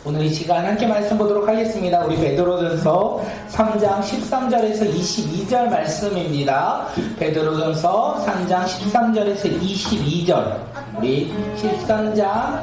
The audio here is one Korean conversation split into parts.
오늘 이 시간 함께 말씀 보도록 하겠습니다. 우리 베드로전서 3장 13절에서 22절 말씀입니다. 베드로전서 3장 13절에서 22절. 우리 13장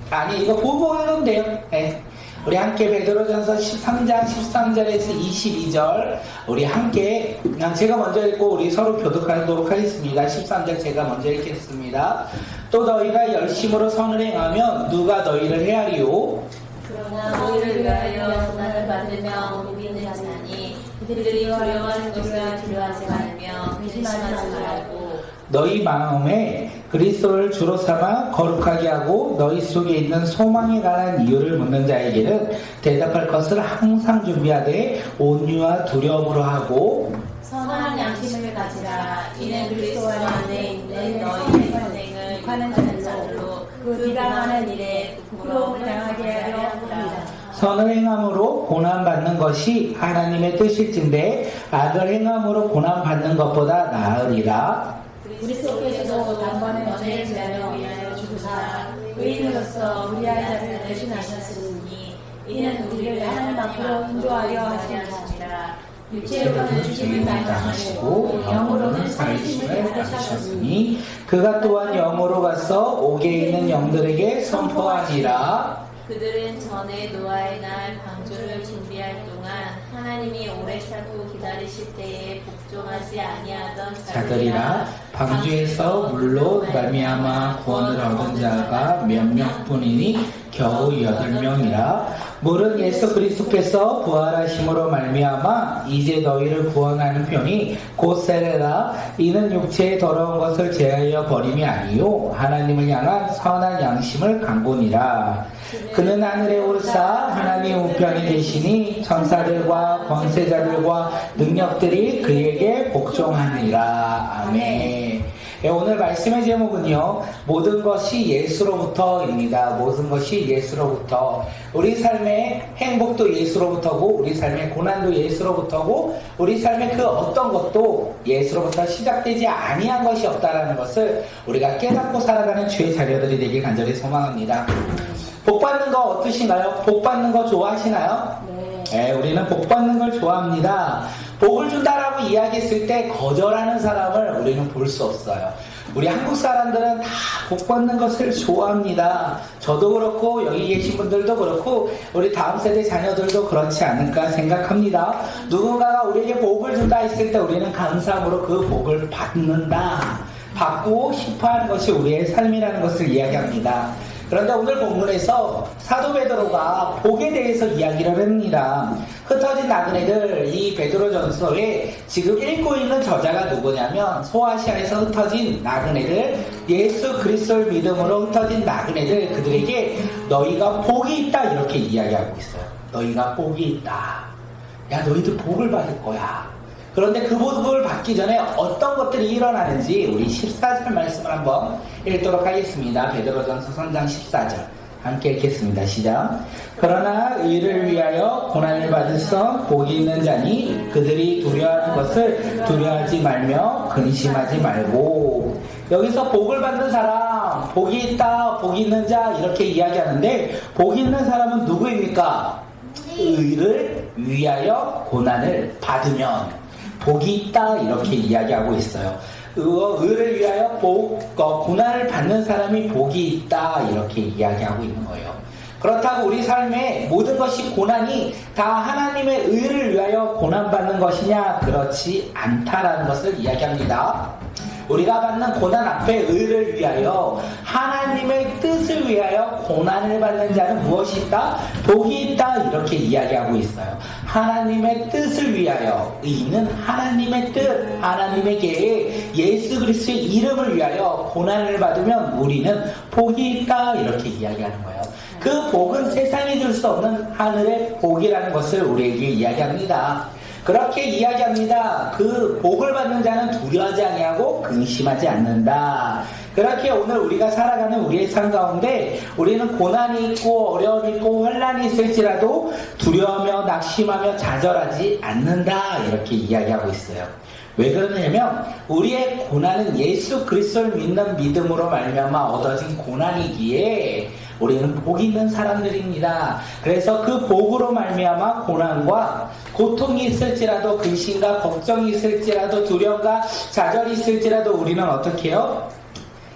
아니 이거 보고 읽으면 돼요. 네. 우리 함께 베드로전서 13장 13절에서 22절 우리 함께 제가 먼저 읽고 우리 서로 교독하도록 하겠습니다. 13절 제가 먼저 읽겠습니다. 또 너희가 열심으로 선을 행하면 누가 너희를 헤아리요? 그러나 너희를 위하여 고난을 받으며 믿는 자니 그들이 두려워하는 것을 두려워하지 말며 근심하지 말고 너희 마음에 그리스도를 주로 삼아 거룩하게 하고 너희 속에 있는 소망에 관한 이유를 묻는 자에게는 대답할 것을 항상 준비하되 온유와 두려움으로 하고 선한 양심을 가지라. 이는 그리스도 안에 있는 너희의 선행을 하는 자들로 그 비방하는 일에 부끄러움을 당하게 하려 합니다. 선을 행함으로 고난받는 것이 하나님의 뜻일진데 악을 행함으로 고난받는 것보다 나으리라. 그리스도께서도 단번에 너희를 죄하려 위하여 죽으사 의인으로서 우리의 자를 대신하셨으니 이는 우리를 하나님 앞으로 인도하려 하심이라. 육체로는 죽임을 당하시고 영으로는 살리심을 받으셨으니 그가 또한 영으로 가서 옥에 있는 영들에게 선포하니라. 그들은 전에 노아의 날 방주를 준비할 동안 하나님이 오래 참고 기다리실 때에 복종하지 아니하던 자들이라. 방주에서 물로 말미암아 구원을 얻은 자가 몇 명뿐이니 겨우 8명이라. 물은 예수 그리스도께서 부활하심으로 말미암아 이제 너희를 구원하는 편이 곧 세례라. 이는 육체의 더러운 것을 제하여 버림이 아니요 하나님을 향한 선한 양심을 간구니라. 그는 하늘에 오르사 하나님 우편에 계시니 천사들과 권세자들과 능력들이 그에게 복종하니라. 아멘. 오늘 말씀의 제목은요, 모든 것이 예수로부터입니다. 모든 것이 예수로부터. 우리 삶의 행복도 예수로부터고, 우리 삶의 고난도 예수로부터고, 우리 삶의 그 어떤 것도 예수로부터 시작되지 아니한 것이 없다라는 것을 우리가 깨닫고 살아가는 주의 자녀들이 되길 간절히 소망합니다. 복 받는 거 어떠신가요? 복 받는 거 좋아하시나요? 네, 우리는 복 받는 걸 좋아합니다. 복을 준다라고 이야기했을 때 거절하는 사람을 우리는 볼 수 없어요. 우리 한국 사람들은 다 복 받는 것을 좋아합니다. 저도 그렇고 여기 계신 분들도 그렇고 우리 다음 세대 자녀들도 그렇지 않을까 생각합니다. 누군가가 우리에게 복을 준다 했을 때 우리는 감사함으로 그 복을 받고 싶어하는 것이 우리의 삶이라는 것을 이야기합니다. 그런데 오늘 본문에서 사도 베드로가 복에 대해서 이야기를 합니다. 흩어진 나그네들, 이 베드로전서에 지금 읽고 있는 저자가 누구냐면 소아시아에서 흩어진 나그네들, 예수 그리스도를 믿음으로 흩어진 나그네들, 그들에게 너희가 복이 있다 이렇게 이야기하고 있어요. 너희가 복이 있다. 야, 너희들 복을 받을 거야. 그런데 그 복을 받기 전에 어떤 것들이 일어나는지 우리 14절 말씀을 한번 읽도록 하겠습니다. 베드로전서 3장 14절 함께 읽겠습니다. 시작. 그러나 의를 위하여 고난을 받으서 복이 있는 자니 그들이 두려워하는 것을 두려워하지 말며 근심하지 말고. 여기서 복을 받는 사람, 복이 있다, 복이 있는 자 이렇게 이야기하는데 복이 있는 사람은 누구입니까? 의를 위하여 고난을 받으면 복이 있다 이렇게 이야기하고 있어요. 의를 위하여 고난을 받는 사람이 복이 있다 이렇게 이야기하고 있는 거예요. 그렇다고 우리 삶의 모든 것이 고난이 다 하나님의 의를 위하여 고난받는 것이냐? 그렇지 않다라는 것을 이야기합니다. 우리가 받는 고난 앞에 의를 위하여 하나님의 뜻을 위하여 고난을 받는 자는 무엇이 있다? 복이 있다 이렇게 이야기하고 있어요. 하나님의 뜻을 위하여, 의는 하나님의 뜻, 하나님에게 예수 그리스도의 이름을 위하여 고난을 받으면 우리는 복이 있다 이렇게 이야기하는 거예요. 그 복은 세상이 줄 수 없는 하늘의 복이라는 것을 우리에게 이야기합니다. 그렇게 이야기합니다. 그 복을 받는 자는 두려워하지 아니하고 근심하지 않는다. 그렇게 오늘 우리가 살아가는 우리의 삶 가운데 우리는 고난이 있고 어려움이 있고 환난이 있을지라도 두려워하며 낙심하며 좌절하지 않는다 이렇게 이야기하고 있어요. 왜 그러냐면 우리의 고난은 예수 그리스도를 믿는 믿음으로 말미암아 얻어진 고난이기에 우리는 복 있는 사람들입니다. 그래서 그 복으로 말미암아 고난과 고통이 있을지라도 근심과 걱정이 있을지라도 두려움과 좌절이 있을지라도 우리는 어떻게 해요?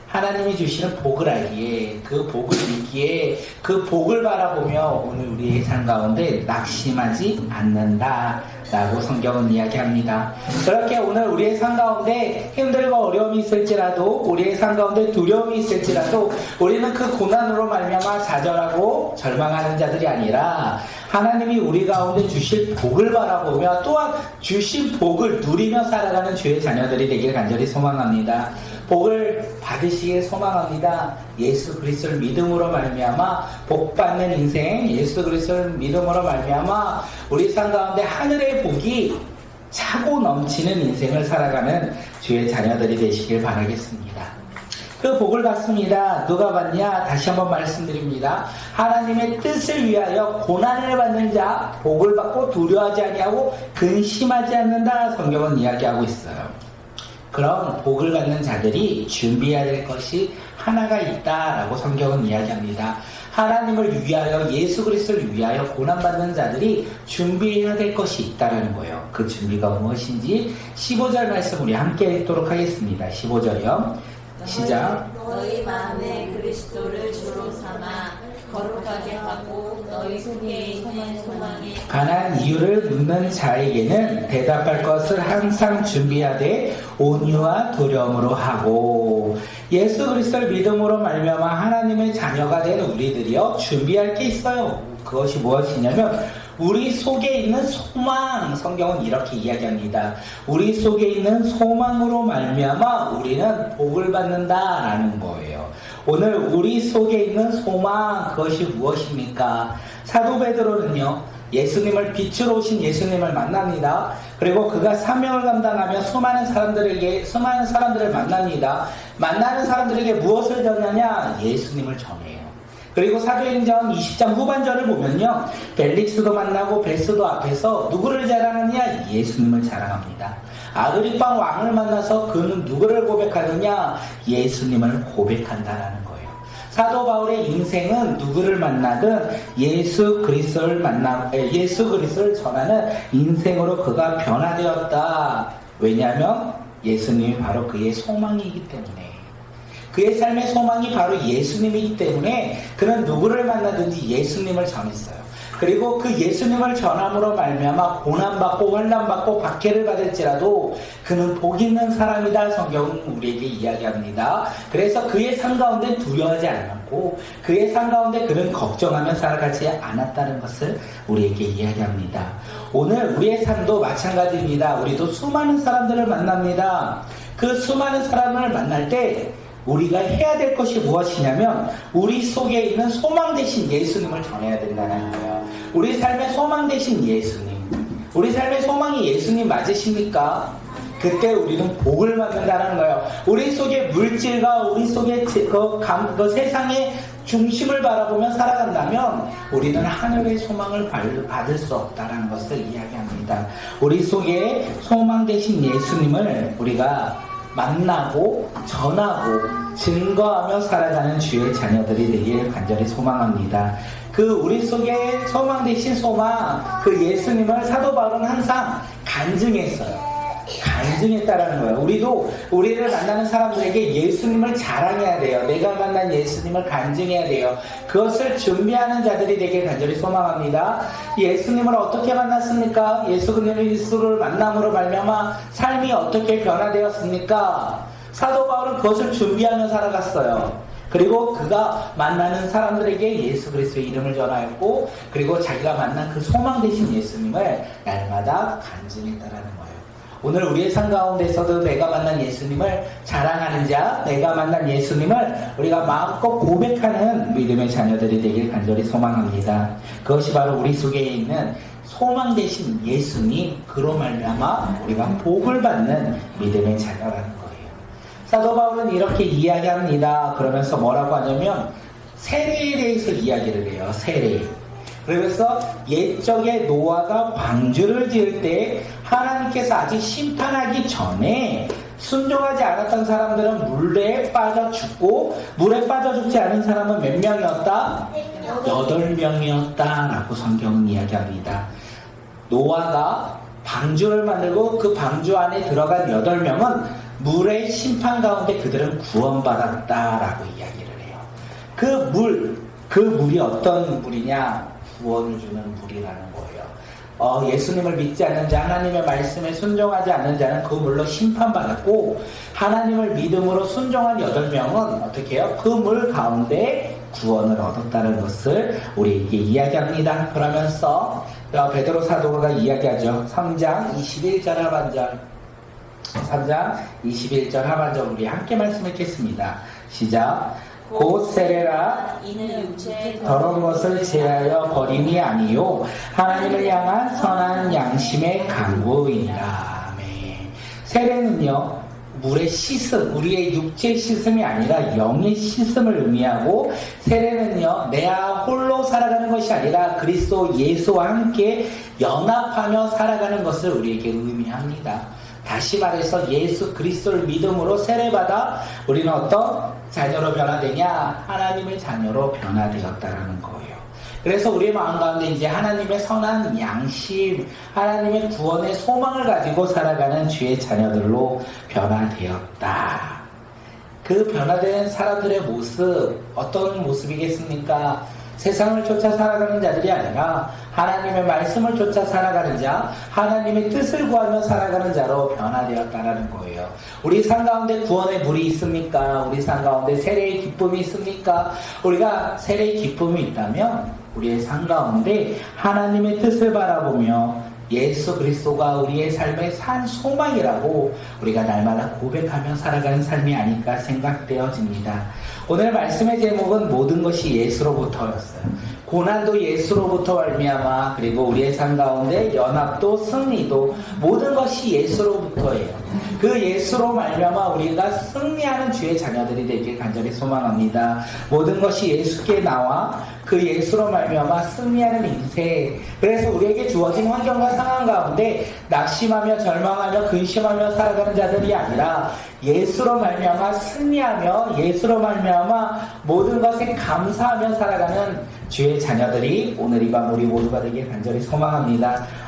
하나님이 주시는 복을 알기에 그 복을 믿기에 그 복을 바라보며 오늘 우리의 삶 가운데 낙심하지 않는다 라고 성경은 이야기합니다. 그렇게 오늘 우리의 삶 가운데 힘들고 어려움이 있을지라도 우리의 삶 가운데 두려움이 있을지라도 우리는 그 고난으로 말미암아 좌절하고 절망하는 자들이 아니라 하나님이 우리 가운데 주실 복을 바라보며 또한 주신 복을 누리며 살아가는 주의 자녀들이 되길 간절히 소망합니다. 복을 받으시길 소망합니다. 예수 그리스도를 믿음으로 말미암아 복 받는 인생, 예수 그리스도를 믿음으로 말미암아 우리 삶 가운데 하늘의 복이 차고 넘치는 인생을 살아가는 주의 자녀들이 되시길 바라겠습니다. 그 복을 받습니다. 누가 받냐? 다시 한번 말씀드립니다. 하나님의 뜻을 위하여 고난을 받는 자, 복을 받고 두려워하지 아니하고 근심하지 않는다. 성경은 이야기하고 있어요. 그럼 복을 받는 자들이 준비해야 될 것이 하나가 있다라고 성경은 이야기합니다. 하나님을 위하여 예수 그리스도를 위하여 고난받는 자들이 준비해야 될 것이 있다라는 거예요. 그 준비가 무엇인지 15절 말씀 우리 함께 읽도록 하겠습니다. 15절이요. 시작. 너희 마음에 그리스도를 주로 삼아 거룩하게 하고 너희 속에 있는 소망에 가난 이유를 묻는 자에게는 대답할 것을 항상 준비하되 온유와 두려움으로 하고 예수 그리스도를 믿음으로 말미암아 하나님의 자녀가 된 우리들이요 준비할 게 있어요. 그것이 무엇이냐면 우리 속에 있는 소망, 성경은 이렇게 이야기합니다. 우리 속에 있는 소망으로 말미암아 우리는 복을 받는다라는 거예요. 오늘 우리 속에 있는 소망, 그것이 무엇입니까? 사도 베드로는요, 예수님을 빛으로 오신 예수님을 만납니다. 그리고 그가 사명을 감당하며 수많은 사람들을 만납니다. 만나는 사람들에게 무엇을 전하냐? 예수님을 전해요. 그리고 사도행전 20장 후반절을 보면요, 벨릭스도 만나고 베스도 앞에서 누구를 자랑하느냐? 예수님을 자랑합니다. 아그리파 왕을 만나서 그는 누구를 고백하느냐? 예수님을 고백한다라는 거예요. 사도 바울의 인생은 누구를 만나든 예수 그리스도를 전하는 인생으로 그가 변화되었다. 왜냐하면 예수님이 바로 그의 소망이기 때문에. 그의 삶의 소망이 바로 예수님이기 때문에 그는 누구를 만나든지 예수님을 전했어요. 그리고 그 예수님을 전함으로 말미암아 고난받고 환난받고 박해를 받을지라도 그는 복 있는 사람이다. 성경은 우리에게 이야기합니다. 그래서 그의 삶 가운데 두려워하지 않았고 그의 삶 가운데 그는 걱정하며 살아가지 않았다는 것을 우리에게 이야기합니다. 오늘 우리의 삶도 마찬가지입니다. 우리도 수많은 사람들을 만납니다. 그 수많은 사람을 만날 때 우리가 해야 될 것이 무엇이냐면 우리 속에 있는 소망 대신 예수님을 전해야 된다는 거예요. 우리 삶의 소망 대신 예수님. 우리 삶의 소망이 예수님 맞으십니까? 그때 우리는 복을 받는다는 거예요. 우리 속의 물질과 우리 속의 그 세상의 중심을 바라보며 살아간다면 우리는 하늘의 소망을 받을 수 없다는 것을 이야기합니다. 우리 속에 소망 대신 예수님을 우리가 만나고 전하고 증거하며 살아가는 주의 자녀들이 되길 간절히 소망합니다. 그 우리 속에 소망 대신 소망, 그 예수님을 사도 바울은 항상 간증했어요. 간증했다라는 거예요. 우리도 우리를 만나는 사람들에게 예수님을 자랑해야 돼요. 내가 만난 예수님을 간증해야 돼요. 그것을 준비하는 자들이 되길 간절히 소망합니다. 예수님을 어떻게 만났습니까? 예수 그리스도를 만남으로 말미암아 삶이 어떻게 변화되었습니까? 사도 바울은 그것을 준비하며 살아갔어요. 그리고 그가 만나는 사람들에게 예수 그리스도의 이름을 전하였고 그리고 자기가 만난 그 소망 되신 예수님을 날마다 간증했다라는 거예요. 오늘 우리의 삶 가운데서도 내가 만난 예수님을 자랑하는 자, 내가 만난 예수님을 우리가 마음껏 고백하는 믿음의 자녀들이 되길 간절히 소망합니다. 그것이 바로 우리 속에 있는 소망 되신 예수님, 그로 말미암아 우리가 복을 받는 믿음의 자녀라는 거예요. 사도 바울은 이렇게 이야기합니다. 그러면서 뭐라고 하냐면 세례에 대해서 이야기를 해요. 세례. 그래서 옛적에 노아가 방주를 지을 때 하나님께서 아직 심판하기 전에 순종하지 않았던 사람들은 물에 빠져 죽고 물에 빠져 죽지 않은 사람은 몇 명이었다? 8명이었다라고 성경은 이야기합니다. 노아가 방주를 만들고 그 방주 안에 들어간 8명은 물의 심판 가운데 그들은 구원받았다라고 이야기를 해요. 그 물이 어떤 물이냐? 구원을 주는 물이라는 거예요. 예수님을 믿지 않는 자, 하나님의 말씀에 순종하지 않는 자는 그 물로 심판받았고, 하나님을 믿음으로 순종한 8명은 어떻게 해요? 그 물 가운데 구원을 얻었다는 것을 우리에게 이야기합니다. 그러면서 베드로 사도가 이야기하죠. 3장 21절 하반절. 3장 21절 하반절 우리 함께 말씀 읽겠습니다. 시작. 곧 세례라 이는 육체의 더러운 것을 제하여 버림이 아니요 하나님을 향한 선한 양심의 강구이니라. 아멘. 세례는요 물의 씻음, 우리의 육체의 씻음이 아니라 영의 씻음을 의미하고, 세례는요 내가 홀로 살아가는 것이 아니라 그리스도 예수와 함께 연합하며 살아가는 것을 우리에게 의미합니다. 다시 말해서 예수 그리스도를 믿음으로 세례받아 우리는 어떤 자녀로 변화되냐? 하나님의 자녀로 변화되었다라는 거예요. 그래서 우리의 마음 가운데 이제 하나님의 선한 양심, 하나님의 구원의 소망을 가지고 살아가는 주의 자녀들로 변화되었다. 그 변화된 사람들의 모습, 어떤 모습이겠습니까? 세상을 쫓아 살아가는 자들이 아니라 하나님의 말씀을 쫓아 살아가는 자, 하나님의 뜻을 구하며 살아가는 자로 변화되었다라는 거예요. 우리 삶 가운데 구원의 물이 있습니까? 우리 삶 가운데 세례의 기쁨이 있습니까? 우리가 세례의 기쁨이 있다면 우리의 삶 가운데 하나님의 뜻을 바라보며 예수 그리스도가 우리의 삶의 산 소망이라고 우리가 날마다 고백하며 살아가는 삶이 아닐까 생각되어집니다. 오늘 말씀의 제목은 모든 것이 예수로부터였어요. 고난도 예수로부터 말미암아, 그리고 우리의 삶 가운데 연합도 승리도 모든 것이 예수로부터예요. 그 예수로 말미암아 우리가 승리하는 주의 자녀들이 되길 간절히 소망합니다. 모든 것이 예수께 나와 그 예수로 말미암아 승리하는 인생. 그래서 우리에게 주어진 환경과 상황 가운데 낙심하며 절망하며 근심하며 살아가는 자들이 아니라 예수로 말미암아 승리하며 예수로 말미암아 모든 것에 감사하며 살아가는 주의 자녀들이 오늘 이 밤 우리 모두가 되길 간절히 소망합니다.